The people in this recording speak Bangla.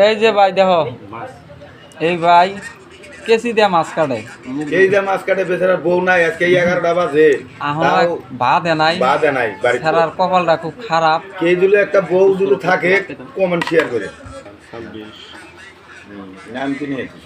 এই যে ভাই দেখো এই ভাই কেসি দিয়া মাছ কাটে এই যে মাছ কাটে বেচারা বউ নাই আজকে 11টা বাজে ভাত নাই সারার কপালটা খুব খারাপ কে যদি একটা বউ যদি থাকে কমেন্ট শেয়ার করে নাম কি নিয়েছি